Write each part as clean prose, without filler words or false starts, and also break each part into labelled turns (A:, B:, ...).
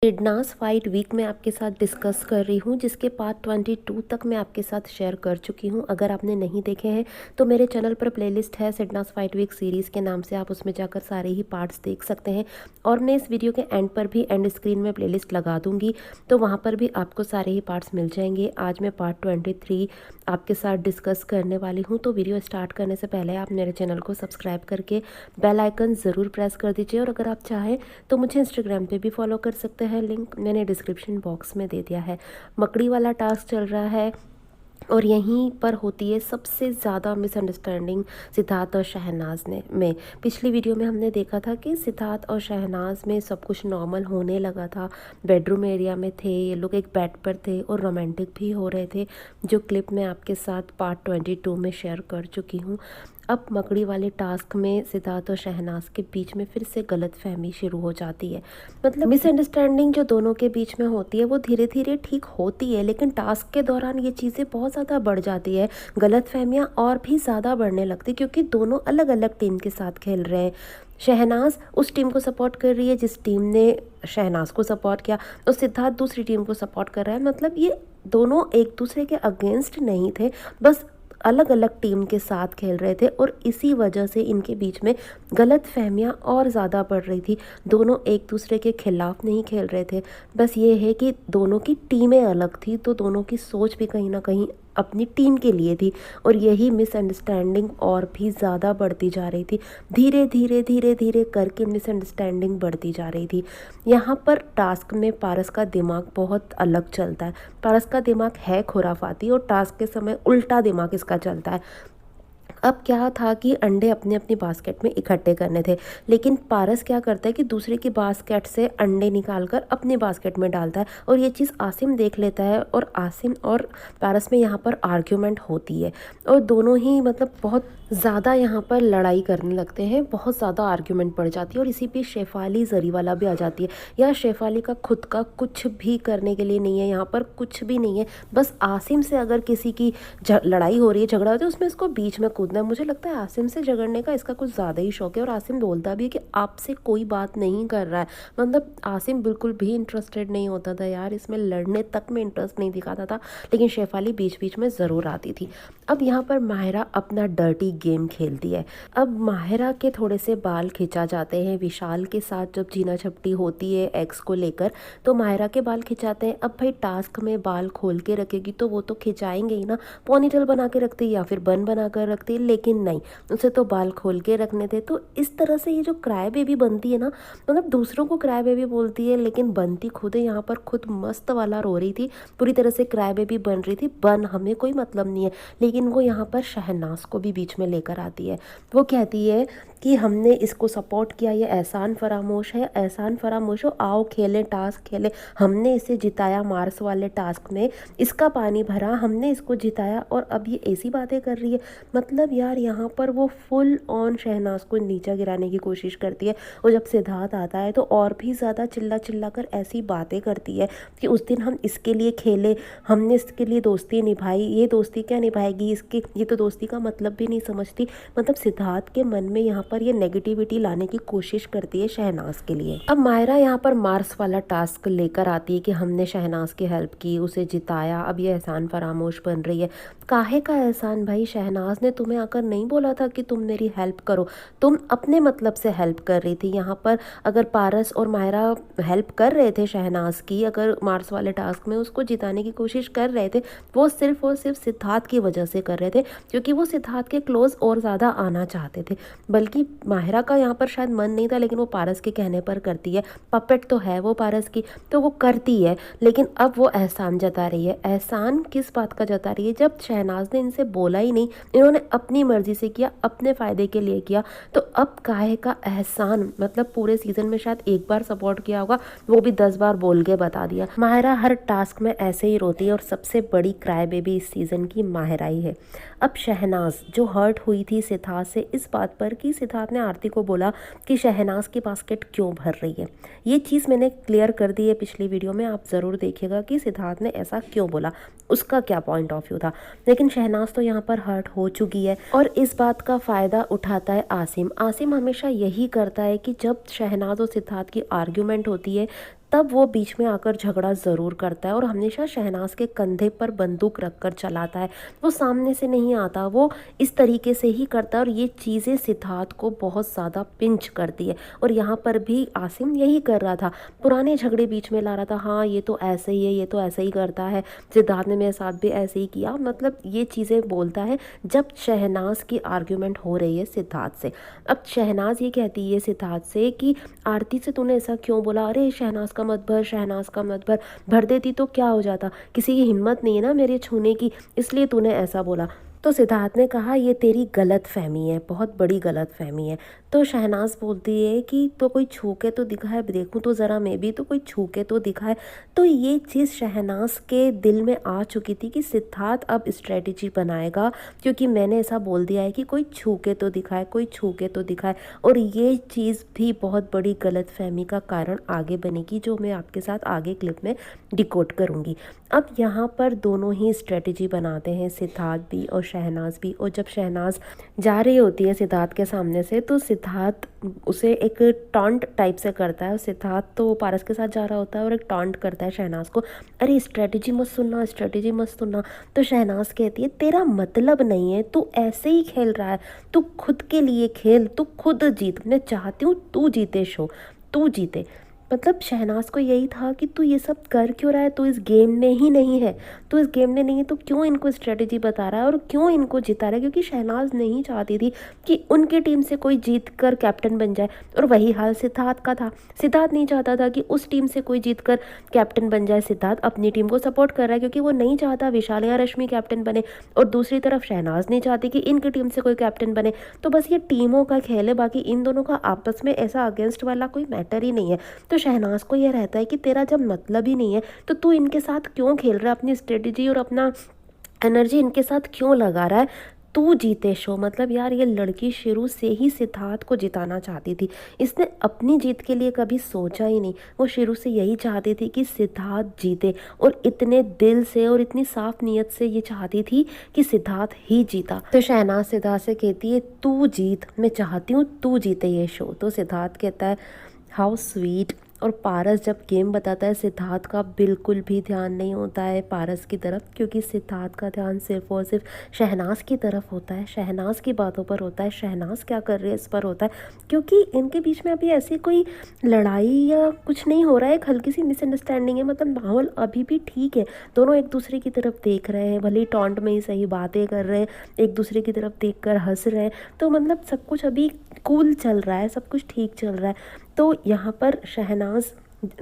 A: सिडनास fight week में आपके साथ डिस्कस कर रही हूँ, जिसके पार्ट 22 तक मैं आपके साथ शेयर कर चुकी हूँ। अगर आपने नहीं देखे हैं तो मेरे चैनल पर प्लेलिस्ट है सिडनास फाइट वीक सीरीज़ के नाम से, आप उसमें जाकर सारे ही पार्ट्स देख सकते हैं। और मैं इस वीडियो के एंड पर भी एंड स्क्रीन में प्लेलिस्ट लगा दूँगी, तो वहाँ पर भी आपको सारे ही पार्ट्स मिल जाएंगे। आज मैं पार्ट 23 आपके साथ डिस्कस करने वाली हूँ। तो वीडियो स्टार्ट करने से पहले आप मेरे चैनल को सब्सक्राइब करके बेल आइकन ज़रूर प्रेस कर दीजिए। और अगर आप चाहें तो मुझे इंस्टाग्राम पे भी फॉलो कर सकते हैं, लिंक मैंने डिस्क्रिप्शन बॉक्स में दे दिया है। मकड़ी वाला टास्क चल रहा है और यहीं पर होती है सबसे ज़्यादा मिसअंडरस्टैंडिंग सिद्धार्थ और शहनाज में। पिछली वीडियो में हमने देखा था कि सिद्धार्थ और शहनाज में सब कुछ नॉर्मल होने लगा था, बेडरूम एरिया में थे, ये लोग एक बेड पर थे और रोमांटिक भी हो रहे थे, जो क्लिप मैं आपके साथ पार्ट 22 में शेयर कर चुकी हूँ। अब मकड़ी वाले टास्क में सिद्धार्थ और शहनाज के बीच में फिर से गलतफहमी शुरू हो जाती है। मतलब मिसअंडरस्टैंडिंग जो दोनों के बीच में होती है वो धीरे धीरे ठीक होती है, लेकिन टास्क के दौरान ये चीज़ें बहुत ज़्यादा बढ़ जाती है। गलतफहमियाँ और भी ज़्यादा बढ़ने लगती, क्योंकि दोनों अलग अलग टीम के साथ खेल रहे हैं। शहनाज उस टीम को सपोर्ट कर रही है जिस टीम ने शहनाज को सपोर्ट किया, और सिद्धार्थ दूसरी टीम को सपोर्ट कर रहा है। मतलब ये दोनों एक दूसरे के अगेंस्ट नहीं थे, बस अलग अलग टीम के साथ खेल रहे थे, और इसी वजह से इनके बीच में गलतफहमियां और ज़्यादा बढ़ रही थी। दोनों एक दूसरे के खिलाफ नहीं खेल रहे थे, बस ये है कि दोनों की टीमें अलग थी, तो दोनों की सोच भी कहीं ना कहीं अपनी टीम के लिए थी, और यही मिसअंडरस्टैंडिंग और भी ज़्यादा बढ़ती जा रही थी। धीरे धीरे धीरे धीरे करके मिसअंडरस्टैंडिंग बढ़ती जा रही थी। यहाँ पर टास्क में पारस का दिमाग बहुत अलग चलता है। पारस का दिमाग है खुराफाती, और टास्क के समय उल्टा दिमाग इसका चलता है। अब क्या था कि अंडे अपने अपनी बास्केट में इकट्ठे करने थे, लेकिन पारस क्या करता है कि दूसरे की बास्केट से अंडे निकालकर अपनी बास्केट में डालता है, और ये चीज़ आसिम देख लेता है, और आसिम और पारस में यहाँ पर आर्ग्यूमेंट होती है, और दोनों ही मतलब बहुत ज़्यादा यहाँ पर लड़ाई करने लगते हैं, बहुत ज़्यादा आर्ग्यूमेंट बढ़ जाती है। और इसी पे शेफाली जरीवाला भी आ जाती है। यार शेफाली का खुद का कुछ भी करने के लिए नहीं है, यहाँ पर कुछ भी नहीं है, बस आसिम से अगर किसी की लड़ाई हो रही है, झगड़ा होता है, उसमें इसको बीच में कूदना है। मुझे लगता है आसिम से झगड़ने का इसका कुछ ज़्यादा ही शौक है, और आसिम बोलता भी है कि आपसे कोई बात नहीं कर रहा है। मतलब आसिम बिल्कुल भी इंटरेस्टेड नहीं होता था यार, इसमें लड़ने तक में इंटरेस्ट नहीं दिखाता था, लेकिन शेफाली बीच बीच में ज़रूर आती थी। अब यहाँ पर माहिरा अपना डर्टी गेम खेलती है। अब माहिरा के थोड़े से बाल खिंचा जाते हैं विशाल के साथ, जब जीना झपटी होती है एक्स को लेकर, तो माहिरा के बाल खिंचाते हैं। अब भाई टास्क में बाल खोल के रखेगी तो वो तो खिंचाएंगे ही ना, पोनीटेल बना के रखती या फिर बन बना कर रखती, लेकिन नहीं, उसे तो बाल खोल के रखने थे। तो इस तरह से ये जो क्राई बेबी बनती है ना, मतलब दूसरों को क्राई बेबी बोलती है लेकिन बनती खुद है। यहाँ पर खुद मस्त वाला रो रही थी, पूरी तरह से क्राई बेबी बन रही थी। बन हमें कोई मतलब नहीं है, लेकिन वो यहाँ पर शहनाज को भी बीच में लेकर आती है। वो कहती है कि हमने इसको सपोर्ट किया, ये एहसान फरामोश है, एहसान फरामोश हो, आओ खेलें, टास्क खेलें, हमने इसे जिताया मार्स वाले टास्क में, इसका पानी भरा, हमने इसको जिताया, और अब ये ऐसी बातें कर रही है। मतलब यार यहाँ पर वो फुल ऑन शहनाज को नीचा गिराने की कोशिश करती है, और जब सिद्धार्थ आता है तो और भी ज़्यादा चिल्ला चिल्ला कर ऐसी बातें करती है कि उस दिन हम इसके लिए खेले, हमने इसके लिए दोस्ती निभाई, ये दोस्ती क्या निभाएगी, इसकी ये तो दोस्ती का मतलब भी नहीं समझती। मतलब सिद्धार्थ के मन में यहाँ पर ये नेगेटिविटी लाने की कोशिश करती है शहनाज के लिए। अब मायरा यहाँ पर मार्स वाला टास्क लेकर आती है कि हमने शहनाज की हेल्प की, उसे जिताया, अब ये एहसान फरामोश बन रही है। काहे का एहसान भाई, शहनाज ने तुम्हें आकर नहीं बोला था कि तुम मेरी हेल्प करो, तुम अपने मतलब से हेल्प कर रही थी। यहाँ पर अगर पारस और मायरा हेल्प कर रहे थे शहनाज की, अगर मार्स वाले टास्क में उसको जिताने की कोशिश कर रहे थे, वो सिर्फ और सिर्फ सिद्धार्थ की वजह से कर रहे थे, क्योंकि वो सिद्धार्थ के क्लोज और ज़्यादा आना चाहते थे। बल्कि माहिरा का यहाँ पर शायद मन नहीं था, लेकिन वो पारस के कहने पर करती है, पपेट तो है वो पारस की, तो वो करती है। लेकिन अब वो एहसान जता रही है। एहसान किस बात का जता रही है, जब शहनाज ने इनसे बोला ही नहीं, इन्होंने अपनी मर्जी से किया, अपने फ़ायदे के लिए किया, तो अब काहे का एहसान। मतलब पूरे सीज़न में शायद एक बार सपोर्ट किया होगा, वो भी 10 बार बोल के बता दिया। माहिरा हर टास्क में ऐसे ही रोती है, और सबसे बड़ी क्राई बेबी इस सीज़न की माहिरा ही है। अब शहनाज जो हर्ट हुई थी सिद्धार्थ से इस बात पर कि सिद्धार्थ ने आरती को बोला कि शहनाज की बास्केट क्यों भर रही है, ये चीज़ मैंने क्लियर कर दी है पिछली वीडियो में, आप ज़रूर देखिएगा कि सिद्धार्थ ने ऐसा क्यों बोला, उसका क्या पॉइंट ऑफ व्यू था। लेकिन शहनाज तो यहाँ पर हर्ट हो चुकी है, और इस बात का फ़ायदा उठाता है आसिम। आसिम हमेशा यही करता है कि जब शहनाज और सिद्धार्थ की आर्ग्यूमेंट होती है तब वो बीच में आकर झगड़ा ज़रूर करता है और हमेशा शहनाज के कंधे पर बंदूक रखकर चलाता है। वो सामने से नहीं आता, वो इस तरीके से ही करता है और ये चीज़ें सिद्धार्थ को बहुत ज़्यादा पिंच करती है। और यहाँ पर भी आसिम यही कर रहा था, पुराने झगड़े बीच में ला रहा था। हाँ, ये तो ऐसे ही है, ये तो ऐसे ही करता है, सिद्धार्थ ने मेरे साथ भी ऐसे ही किया, मतलब ये चीज़ें बोलता है जब शहनाज की आर्ग्यूमेंट हो रही है सिद्धार्थ से। अब शहनाज ये कहती है सिद्धार्थ से कि आरती से तूने ऐसा क्यों बोला, अरे शहनाज का मत भर, शहनाज का मत भर, भर देती तो क्या हो जाता, किसी की हिम्मत नहीं है ना मेरे छूने की, इसलिए तूने ऐसा बोला। तो सिद्धार्थ ने कहा ये तेरी गलत फहमी है, बहुत बड़ी गलत फहमी है। तो शहनाज बोलती है कि तो कोई छू के तो दिखाए, देखूं तो ज़रा, मैं भी तो कोई छू के तो दिखाए। तो ये चीज़ शहनाज के दिल में आ चुकी थी कि सिद्धार्थ अब स्ट्रेटजी बनाएगा, क्योंकि मैंने ऐसा बोल दिया है कि कोई छू के तो दिखाए, कोई छू के तो दिखाए। और ये चीज़ भी बहुत बड़ी गलत फहमी का कारण आगे बनेगी, जो मैं आपके साथ आगे क्लिप में डिकोड करूँगी। अब यहाँ पर दोनों ही स्ट्रेटजी बनाते हैं, सिद्धार्थ भी और शहनाज भी। और जब शहनाज जा रही होती है सिद्धार्थ के सामने से, तो सिद्धार्थ उसे एक टॉन्ट टाइप से करता है। सिद्धार्थ तो पारस के साथ जा रहा होता है और एक टॉन्ट करता है शहनाज को, अरे स्ट्रेटजी मत सुनना, स्ट्रेटजी मत सुनना। तो शहनाज कहती है तेरा मतलब नहीं है, तू ऐसे ही खेल रहा है, तू खुद के लिए खेल, तू खुद जीत, मैं चाहती हूँ तू जीते शो, तू जीते। मतलब शहनाज को यही था कि तू ये सब कर क्यों रहा है, तू इस गेम में ही नहीं है, तू इस गेम में नहीं है, तो क्यों इनको स्ट्रेटजी बता रहा है और क्यों इनको जिता रहा है। क्योंकि शहनाज नहीं चाहती थी कि उनके टीम से कोई जीत कर कैप्टन बन जाए, और वही हाल सिद्धार्थ का था। सिद्धार्थ नहीं चाहता था कि उस टीम से कोई जीत कर कैप्टन बन जाए। सिद्धार्थ अपनी टीम को सपोर्ट कर रहा है क्योंकि वो नहीं चाहता विशाल या रश्मि कैप्टन बने, और दूसरी तरफ शहनाज नहीं चाहती कि इनकी टीम से कोई कैप्टन बने। तो बस ये टीमों का खेल है, बाकी इन दोनों का आपस में ऐसा अगेंस्ट वाला कोई मैटर ही नहीं है। तो शहनाज को यह रहता है कि तेरा जब मतलब ही नहीं है तो तू इनके साथ क्यों खेल रहा है, अपनी स्ट्रेटजी और अपना एनर्जी इनके साथ क्यों लगा रहा है, तू जीते शो। मतलब यार, ये लड़की शुरू से ही सिद्धार्थ को जिताना चाहती थी, इसने अपनी जीत के लिए कभी सोचा ही नहीं। वो शुरू से यही चाहती थी कि सिद्धार्थ जीते, और इतने दिल से और इतनी साफ नीयत से ये चाहती थी कि सिद्धार्थ ही जीता। तो शहनाज सिद्धार्थ से कहती है तू जीत, मैं चाहती हूँ तू जीते ये शो। तो सिद्धार्थ कहता है हाउ स्वीट। और पारस जब गेम बताता है, सिद्धार्थ का बिल्कुल भी ध्यान नहीं होता है पारस की तरफ, क्योंकि सिद्धार्थ का ध्यान सिर्फ और सिर्फ शहनाज की तरफ होता है, शहनाज की बातों पर होता है, शहनाज क्या कर रही है इस पर होता है। क्योंकि इनके बीच में अभी ऐसी कोई लड़ाई या कुछ नहीं हो रहा है, एक हल्की सी मिसअंडरस्टैंडिंग है। मतलब माहौल अभी भी ठीक है, दोनों एक दूसरे की तरफ देख रहे हैं, भले ही टॉन्ट में ही सही बातें कर रहे हैं, एक दूसरे की तरफ देख कर हंस रहे हैं। तो मतलब सब कुछ अभी कूल चल रहा है, सब कुछ ठीक चल रहा है। तो यहाँ पर शहनाज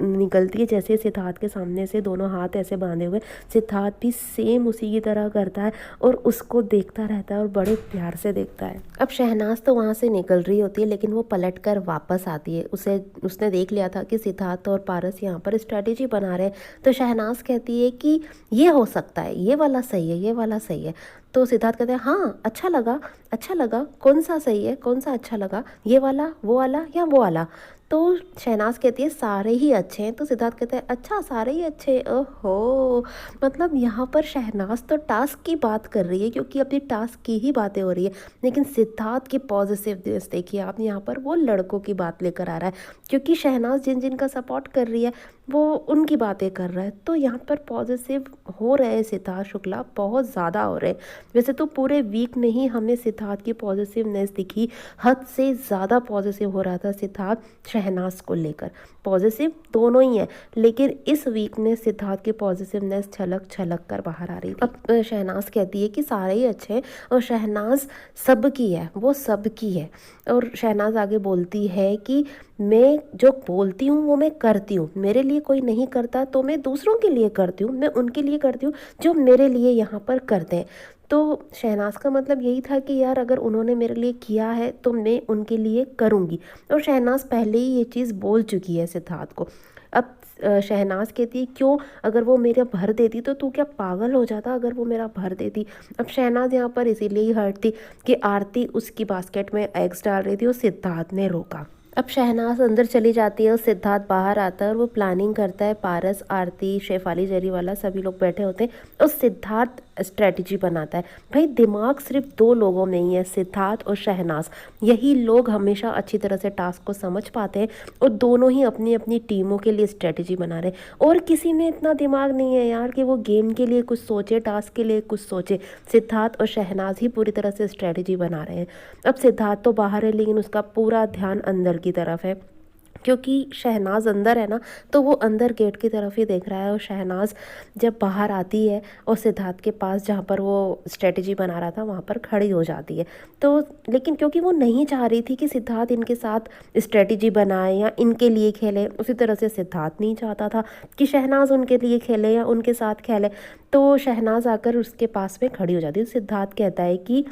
A: निकलती है जैसे सिद्धार्थ के सामने से, दोनों हाथ ऐसे बांधे हुए। सिद्धार्थ भी सेम उसी की तरह करता है और उसको देखता रहता है और बड़े प्यार से देखता है। अब शहनाज तो वहाँ से निकल रही होती है, लेकिन वो पलट कर वापस आती है। उसने देख लिया था कि सिद्धार्थ और पारस यहाँ पर स्ट्रेटेजी बना रहे हैं। तो शहनाज कहती है कि ये हो सकता है, ये वाला सही है, ये वाला सही है। तो सिद्धार्थ कहते हैं हाँ अच्छा लगा, अच्छा लगा, कौन सा सही है, कौन सा अच्छा लगा, ये वाला, वो वाला या वो वाला। तो शहनाज कहती है सारे ही अच्छे हैं। तो सिद्धार्थ कहते हैं अच्छा सारे ही अच्छे हैं, ओहो। मतलब यहाँ पर शहनाज तो टास्क की बात कर रही है, क्योंकि अभी टास्क की ही बातें हो रही है, लेकिन सिद्धार्थ की पॉजिटिवनेस देखिए आप यहाँ पर, वो लड़कों की बात लेकर आ रहा है, क्योंकि शहनाज जिन जिन का सपोर्ट कर रही है वो उनकी बातें कर रहा है। तो यहाँ पर पॉजिटिव हो रहे हैं सिद्धार्थ शुक्ला, बहुत ज़्यादा हो रहे हैं। वैसे तो पूरे वीक में ही हमें सिद्धार्थ की पॉजिटिवनेस दिखी, हद से ज़्यादा पॉजिटिव हो रहा था सिद्धार्थ शहनाज को लेकर। पॉजिटिव दोनों ही हैं, लेकिन इस वीक में सिद्धार्थ की पॉजिटिवनेस छलक छलक कर बाहर आ रही थी। अब शहनाज कहती है कि सारे ही अच्छे हैं और शहनाज सबकी है, वो सबकी है। और शहनाज आगे बोलती है कि मैं जो बोलती हूँ वो मैं करती हूँ, मेरे लिए कोई नहीं करता तो मैं दूसरों के लिए करती हूँ, मैं उनके लिए करती हूँ जो मेरे लिए यहाँ पर करते हैं। तो शहनाज का मतलब यही था कि यार अगर उन्होंने मेरे लिए किया है तो मैं उनके लिए करूँगी। और शहनाज पहले ही ये चीज़ बोल चुकी है सिद्धार्थ को। अब शहनाज कहती है क्यों, अगर वो मेरा भर देती तो तू क्या पागल हो जाता अगर वो मेरा भर देती। अब शहनाज यहाँ पर इसीलिए ही हर्ट थी कि आरती उसकी बास्केट में एग्स डाल रही थी और सिद्धार्थ ने रोका। अब शहनाज अंदर चली जाती है और सिद्धार्थ बाहर आता है और वो प्लानिंग करता है। पारस, आरती, शेफाली जरीवाला सभी लोग बैठे होते हैं और सिद्धार्थ स्ट्रेटजी बनाता है। भाई दिमाग सिर्फ दो लोगों में ही है, सिद्धार्थ और शहनाज। यही लोग हमेशा अच्छी तरह से टास्क को समझ पाते हैं और दोनों ही अपनी अपनी टीमों के लिए स्ट्रेटजी बना रहे हैं। और किसी में इतना दिमाग नहीं है यार कि वो गेम के लिए कुछ सोचे, टास्क के लिए कुछ सोचे। सिद्धार्थ और शहनाज ही पूरी तरह से स्ट्रेटजी बना रहे हैं। अब सिद्धार्थ तो बाहर है लेकिन उसका पूरा ध्यान अंदर की तरफ है, क्योंकि शहनाज अंदर है ना, तो वो अंदर गेट की तरफ ही देख रहा है। और शहनाज जब बाहर आती है और सिद्धार्थ के पास जहाँ पर वो स्ट्रेटजी बना रहा था वहाँ पर खड़ी हो जाती है। तो लेकिन क्योंकि वो नहीं चाह रही थी कि सिद्धार्थ इनके साथ स्ट्रेटजी बनाए या इनके लिए खेले, उसी तरह से सिद्धार्थ नहीं चाहता था कि शहनाज उनके लिए खेले या उनके साथ खेले। तो शहनाज आकर उसके पास में खड़ी हो जाती है। सिद्धार्थ कहता है कि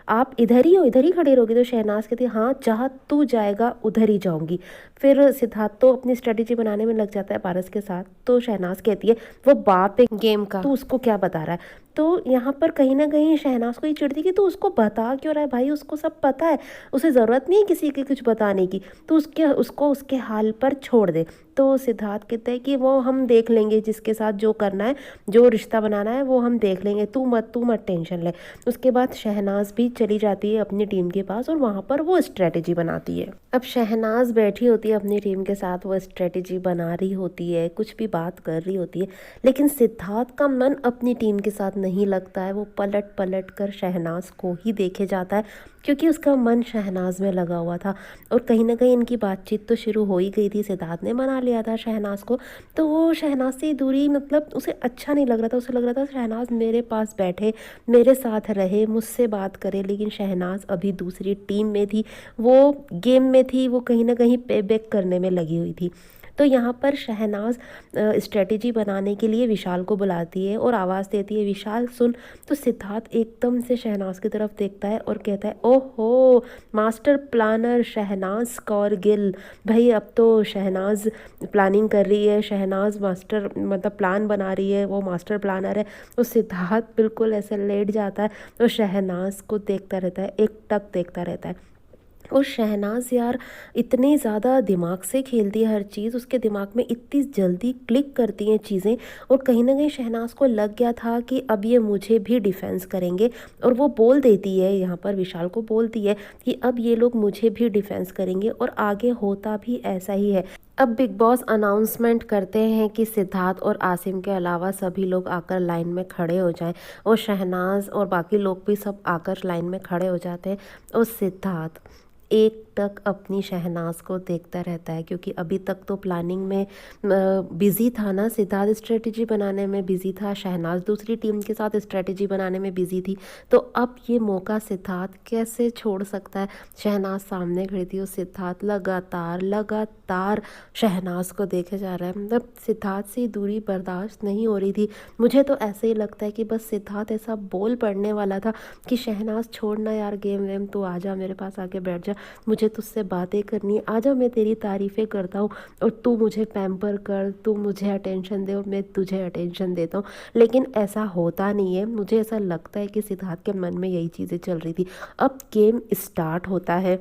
A: आप इधर ही हो, इधर ही खड़ी रहोगी?" तो शहनाज कहती है, "हाँ, जहाँ तू जाएगा उधर ही जाऊंगी।" फिर सिद्धार्थ तो अपनी स्ट्रेटेजी बनाने में लग जाता है पारस के साथ। तो शहनाज कहती है, "वो बाप है गेम का, तू उसको क्या बता रहा है?" तो यहाँ पर कहीं ना कहीं शहनाज को ये चिढ़ती कि तू उसको बता क्यों रहा है भाई, उसको सब पता है, उसे ज़रूरत नहीं है किसी की कुछ बताने की, तो उसको उसके हाल पर छोड़ दे। तो सिद्धार्थ कहते हैं कि वो हम देख लेंगे, जिसके साथ जो करना है, जो रिश्ता बनाना है वो हम देख लेंगे, तू मत टेंशन ले। उसके बाद शहनाज भी चली जाती है अपनी टीम के पास और वहाँ पर वो स्ट्रेटेजी बनाती है। अब शहनाज बैठी होती है अपनी टीम के साथ, वो स्ट्रेटेजी बना रही होती है, कुछ भी बात कर रही होती है, लेकिन सिद्धार्थ का मन अपनी टीम के साथ नहीं लगता है। वो पलट पलट कर शहनाज को ही देखे जाता है, क्योंकि उसका मन शहनाज में लगा हुआ था। और कहीं ना कहीं इनकी बातचीत तो शुरू हो ही गई थी, सिद्धार्थ ने मना लिया था शहनाज को। तो वो शहनाज से दूरी, मतलब उसे अच्छा नहीं लग रहा था। उसे लग रहा था शहनाज मेरे पास बैठे, मेरे साथ रहे, मुझसे बात करे, लेकिन शहनाज अभी दूसरी टीम में थी, वो गेम में थी, वो कहीं ना कहीं पे बैक करने में लगी हुई थी। तो यहाँ पर शहनाज स्ट्रेटेजी बनाने के लिए विशाल को बुलाती है और आवाज़ देती है, "विशाल सुन।" तो सिद्धार्थ एकदम से शहनाज की तरफ देखता है और कहता है, "ओहो, मास्टर प्लानर शहनाज कौर गिल। भाई अब तो शहनाज प्लानिंग कर रही है, शहनाज मास्टर मतलब प्लान बना रही है, वो मास्टर प्लानर है।" तो सिद्धार्थ बिल्कुल ऐसे लेट जाता है और शहनाज को देखता रहता है, एकटक देखता रहता है। और शहनाज यार इतनी ज़्यादा दिमाग से खेलती है हर चीज़, उसके दिमाग में इतनी जल्दी क्लिक करती हैं चीज़ें। और कहीं ना कहीं शहनाज को लग गया था कि अब ये मुझे भी डिफेंस करेंगे, और वो बोल देती है, यहाँ पर विशाल को बोलती है कि अब ये लोग मुझे भी डिफेंस करेंगे, और आगे होता भी ऐसा ही है। अब बिग बॉस अनाउंसमेंट करते हैं कि सिद्धार्थ और आसिम के अलावा सभी लोग आकर लाइन में खड़े हो जाएं, और शहनाज और बाकी लोग भी सब आकर लाइन में खड़े हो जाते हैं। और सिद्धार्थ एक टक अपनी शहनाज को देखता रहता है, क्योंकि अभी तक तो प्लानिंग में बिजी था ना, सिद्धार्थ स्ट्रेटजी बनाने में बिजी था, शहनाज दूसरी टीम के साथ स्ट्रेटजी बनाने में बिजी थी। तो अब ये मौका सिद्धार्थ कैसे छोड़ सकता है। शहनाज सामने खड़ी थी और सिद्धार्थ लगातार लगातार शहनाज को देखे जा रहा है, मतलब सिद्धार्थ से दूरी बर्दाश्त नहीं हो रही थी। मुझे तो ऐसे ही लगता है कि बस सिद्धार्थ ऐसा बोल पड़ने वाला था कि शहनाज छोड़ना यार गेम वेम, तू आजा मेरे पास आके बैठ जा, मुझे तुझसे बातें करनी है, आजा मैं तेरी तारीफ़ें करता हूँ और तू मुझे पैम्पर कर, तू मुझे अटेंशन दे और मैं तुझे अटेंशन देता हूँ। लेकिन ऐसा होता नहीं है। मुझे ऐसा लगता है कि सिद्धार्थ के मन में यही चीज़ें चल रही थी। अब गेम स्टार्ट होता है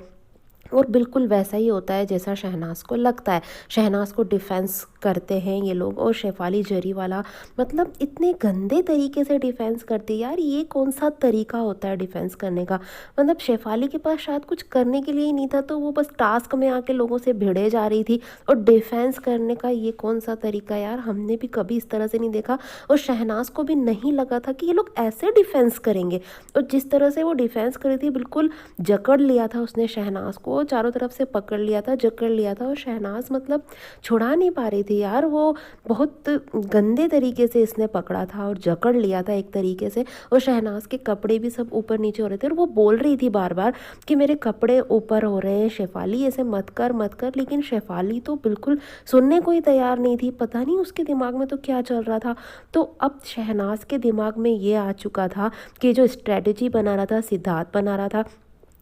A: और बिल्कुल वैसा ही होता है जैसा शहनाज को लगता है। शहनाज को डिफेंस करते हैं ये लोग, और शेफाली जरीवाला मतलब इतने गंदे तरीके से डिफेंस करती है यार। ये कौन सा तरीका होता है डिफेंस करने का। मतलब शेफाली के पास शायद कुछ करने के लिए ही नहीं था, तो वो बस टास्क में आके लोगों से भिड़े जा रही थी, और डिफेंस करने का ये कौन सा तरीका यार, हमने भी कभी इस तरह से नहीं देखा। और शहनाज को भी नहीं लगा था कि ये लोग ऐसे डिफेंस करेंगे, और जिस तरह से वो डिफेंस कर रही थी बिल्कुल जकड़ लिया था उसने शहनाज को, चारों तरफ से पकड़ लिया था, जकड़ लिया था, और शहनाज मतलब छुड़ा नहीं पा रही थी यार। वो बहुत गंदे तरीके से इसने पकड़ा था और जकड़ लिया था एक तरीके से, और शहनाज के कपड़े भी सब ऊपर नीचे हो रहे थे, और वो बोल रही थी बार बार कि मेरे कपड़े ऊपर हो रहे हैं, शेफाली ऐसे मत कर मत कर। लेकिन शेफाली तो बिल्कुल सुनने को ही तैयार नहीं थी। पता नहीं उसके दिमाग में तो क्या चल रहा था। तो अब शहनाज के दिमाग में ये आ चुका था कि जो स्ट्रेटजी बना रहा था सिद्धार्थ बना रहा था,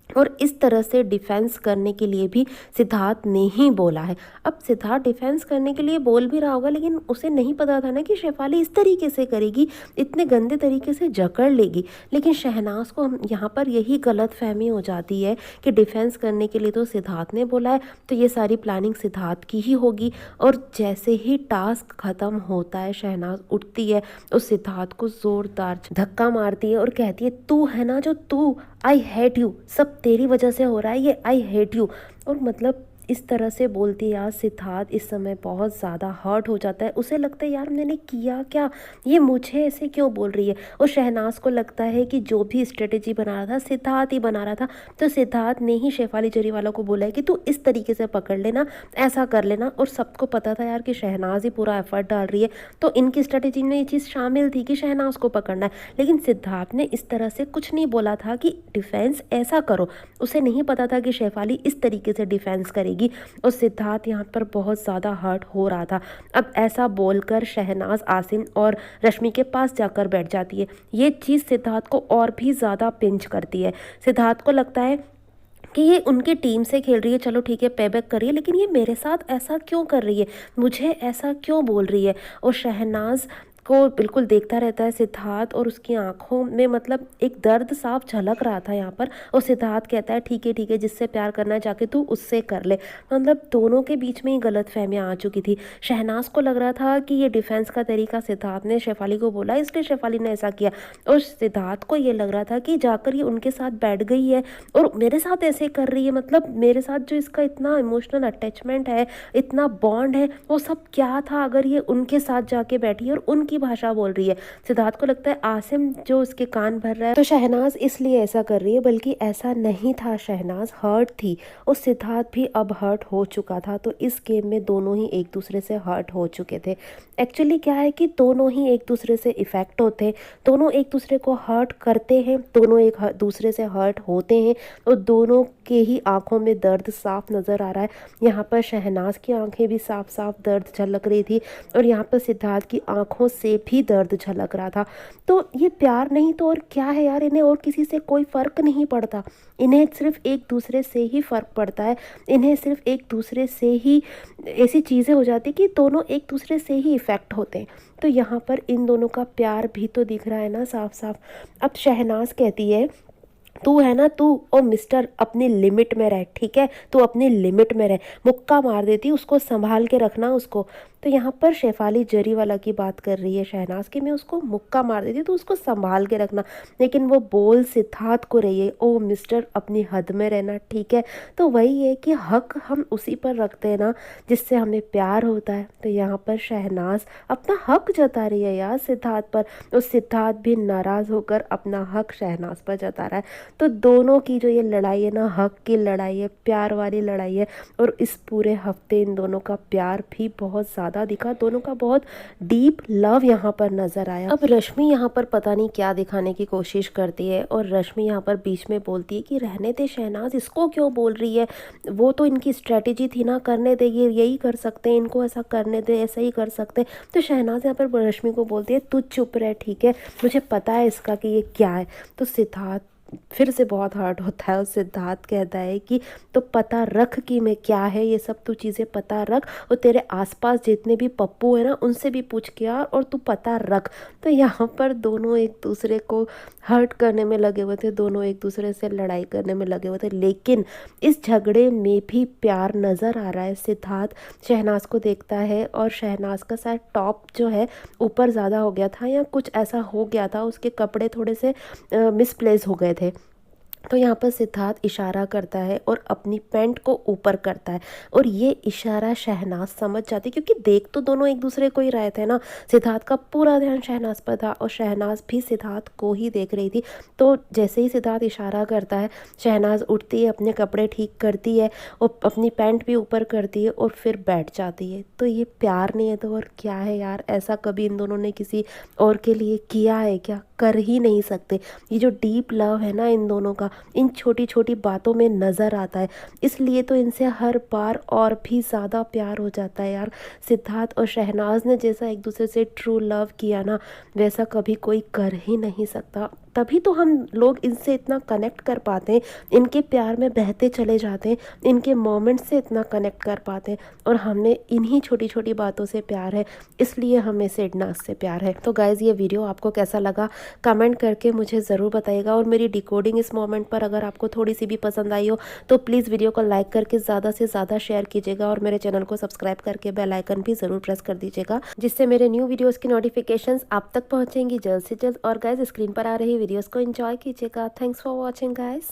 A: और इस तरह से डिफेंस करने के लिए भी सिद्धार्थ ने ही बोला है। अब सिद्धार्थ डिफेंस करने के लिए बोल भी रहा होगा, लेकिन उसे नहीं पता था ना कि शेफाली इस तरीके से करेगी, इतने गंदे तरीके से जकड़ लेगी। लेकिन शहनाज को हम यहाँ पर यही गलतफहमी हो जाती है कि डिफेंस करने के लिए तो सिद्धार्थ ने बोला है, तो ये सारी प्लानिंग सिद्धार्थ की ही होगी। और जैसे ही टास्क ख़त्म होता है, शहनाज उठती है और सिद्धार्थ को ज़ोरदार धक्का मारती है और कहती है, तू है ना जो तू, आई हेट यू, सब तेरी वजह से हो रहा है ये, आई हेट यू। और मतलब इस तरह से बोलती है यार। सिद्धार्थ इस समय बहुत ज़्यादा हर्ट हो जाता है। उसे लगता है यार मैंने किया क्या, ये मुझे ऐसे क्यों बोल रही है। और शहनाज को लगता है कि जो भी स्ट्रेटेजी बना रहा था सिद्धार्थ ही बना रहा था, तो सिद्धार्थ ने ही शेफाली जरीवाला को बोला है कि तू इस तरीके से पकड़ लेना, ऐसा कर लेना। और सबको पता था यार कि शहनाज ही पूरा एफर्ट डाल रही है, तो इनकी स्ट्रेटेजी में ये चीज़ शामिल थी कि शहनाज को पकड़ना है। लेकिन सिद्धार्थ ने इस तरह से कुछ नहीं बोला था कि डिफेंस ऐसा करो। उसे नहीं पता था कि शेफाली इस तरीके से डिफेंस करेगी। और सिद्धार्थ यहाँ पर बहुत ज़्यादा हर्ट हो रहा था। अब ऐसा बोलकर शहनाज आसिम और रश्मि के पास जाकर बैठ जाती है। ये चीज़ सिद्धार्थ को और भी ज़्यादा पिंच करती है। सिद्धार्थ को लगता है कि ये उनकी टीम से खेल रही है, चलो ठीक है पेबैक कर रही है, लेकिन ये मेरे साथ ऐसा क्यों कर रही है, मुझे ऐसा क्यों बोल रही है। और शहनाज को बिल्कुल देखता रहता है सिद्धार्थ, और उसकी आंखों में मतलब एक दर्द साफ झलक रहा था यहाँ पर। और सिद्धार्थ कहता है ठीक है, जिससे प्यार करना है जाके तू उससे कर ले। मतलब दोनों के बीच में ही गलतफहमियां आ चुकी थी। शहनाज को लग रहा था कि ये डिफेंस का तरीका सिद्धार्थ ने शेफाली को बोला, इसलिए शेफाली ने ऐसा किया। और सिद्धार्थ को ये लग रहा था कि जाकर ये उनके साथ बैठ गई है और मेरे साथ ऐसे कर रही है, मतलब मेरे साथ जो इसका इतना इमोशनल अटैचमेंट है, इतना बॉन्ड है, वो सब क्या था अगर ये उनके साथ जाके बैठी है और उनकी भाषा बोल रही है। सिद्धार्थ को लगता है आसिम जो उसके कान भर रहा है, तो शहनाज इसलिए ऐसा कर रही है, बल्कि ऐसा नहीं था। शहनाज हर्ट थी और सिद्धार्थ भी अब हर्ट हो चुका था। तो इस गेम में दोनों ही एक दूसरे से हर्ट हो चुके थे। एक्चुअली क्या है कि दोनों ही एक दूसरे से इफेक्ट होते हैं, दोनों एक दूसरे को हर्ट करते हैं, दोनों एक दूसरे से हर्ट होते हैं, और दोनों के ही आंखों में दर्द साफ नज़र आ रहा है। यहाँ पर शहनाज की आंखें भी साफ साफ दर्द झलक रही थी, और यहाँ पर सिद्धार्थ की आंखों से भी दर्द झलक रहा था। तो ये प्यार नहीं तो और क्या है यार, इन्हें और किसी से कोई फ़र्क नहीं पड़ता, इन्हें सिर्फ एक दूसरे से ही फ़र्क पड़ता है। इन्हें सिर्फ एक दूसरे से ही ऐसी चीज़ें हो जाती कि दोनों एक दूसरे से ही इफ़ेक्ट होते हैं। तो यहाँ पर इन दोनों का प्यार भी तो दिख रहा है ना साफ साफ। अब शहनाज कहती है, तू है ना तू, ओ मिस्टर अपनी लिमिट में रह, ठीक है, तू अपनी लिमिट में रह। मुक्का मार देती, उसको संभाल के रखना उसको। तो यहाँ पर शेफाली जरीवाला की बात कर रही है शहनाज की, मैं उसको मुक्का मार देती तो उसको संभाल के रखना, लेकिन वो बोल सिद्धार्थ को रही है, ओ मिस्टर अपनी हद में रहना, ठीक है। तो वही है कि हक हम उसी पर रखते हैं ना जिससे हमें प्यार होता है। तो यहाँ पर शहनाज अपना हक जता रही है यार सिद्धार्थ पर, और सिद्धार्थ भी नाराज़ होकर अपना हक शहनाज पर जता रहा है। तो दोनों की जो ये लड़ाई है ना, हक की लड़ाई है, प्यार वाली लड़ाई है। और इस पूरे हफ्ते इन दोनों का प्यार भी बहुत ज़्यादा दिखा, दोनों का बहुत डीप लव यहाँ पर नजर आया। अब रश्मि यहाँ पर पता नहीं क्या दिखाने की कोशिश करती है, और रश्मि यहाँ पर बीच में बोलती है कि रहने दे शहनाज, इसको क्यों बोल रही है, वो तो इनकी स्ट्रेटेजी थी ना, करने दे, ये यही कर सकते हैं, इनको ऐसा करने दे, ऐसा ही कर सकते हैं। तो शहनाज यहाँ पर रश्मि को बोलती है, तू चुप रह, ठीक है, मुझे पता है इसका कि ये क्या है। तो सिद्धार्थ फिर से बहुत हर्ट होता है, और सिद्धार्थ कहता है कि तो पता रख कि मैं क्या है, ये सब तू चीज़ें पता रख, और तेरे आसपास जितने भी पप्पू है ना उनसे भी पूछ के यार, और तू पता रख। तो यहाँ पर दोनों एक दूसरे को हर्ट करने में लगे हुए थे, दोनों एक दूसरे से लड़ाई करने में लगे हुए थे, लेकिन इस झगड़े में भी प्यार नज़र आ रहा है। सिद्धार्थ शहनाज को देखता है, और शहनाज का शायद टॉप जो है ऊपर ज़्यादा हो गया था, या कुछ ऐसा हो गया था, उसके कपड़े थोड़े से मिसप्लेस हो गए थे। तो यहाँ पर सिद्धार्थ इशारा करता है और अपनी पैंट को ऊपर करता है, और ये इशारा शहनाज समझ जाती, क्योंकि देख तो दोनों एक दूसरे को ही रहे थे ना। सिद्धार्थ का पूरा ध्यान शहनाज पर था, और शहनाज भी सिद्धार्थ को ही देख रही थी। तो जैसे ही सिद्धार्थ इशारा करता है, शहनाज उठती है, अपने कपड़े ठीक करती है, और अपनी पैंट भी ऊपर करती है, और फिर बैठ जाती है। तो ये प्यार नहीं है तो और क्या है यार, ऐसा कभी इन दोनों ने किसी और के लिए किया है क्या, कर ही नहीं सकते। ये जो डीप लव है ना इन दोनों का, इन छोटी छोटी बातों में नज़र आता है, इसलिए तो इनसे हर बार और भी ज़्यादा प्यार हो जाता है यार। सिद्धार्थ और शहनाज ने जैसा एक दूसरे से ट्रू लव किया ना, वैसा कभी कोई कर ही नहीं सकता। तभी तो हम लोग इनसे इतना कनेक्ट कर पाते हैं, इनके प्यार में बहते चले जाते हैं, इनके मोमेंट से इतना कनेक्ट कर पाते हैं। और हमने इन्हीं छोटी छोटी बातों से प्यार है, इसलिए हमें सिडनाज से प्यार है। तो गाइज़, ये वीडियो आपको कैसा लगा कमेंट करके मुझे ज़रूर बताइएगा। और मेरी डिकोडिंग इस मोमेंट पर अगर आपको थोड़ी सी भी पसंद आई हो तो प्लीज़ वीडियो को लाइक करके ज़्यादा से ज़्यादा शेयर कीजिएगा, और मेरे चैनल को सब्सक्राइब करके बेल आइकन भी ज़रूर प्रेस कर दीजिएगा, जिससे मेरे न्यू वीडियोज़ की नोटिफिकेशंस आप तक पहुँचेंगी जल्द से जल्द। और गाइज़, स्क्रीन पर आ रही वीडियोज़ को एंजॉय कीजिएगा। Thanks for watching guys.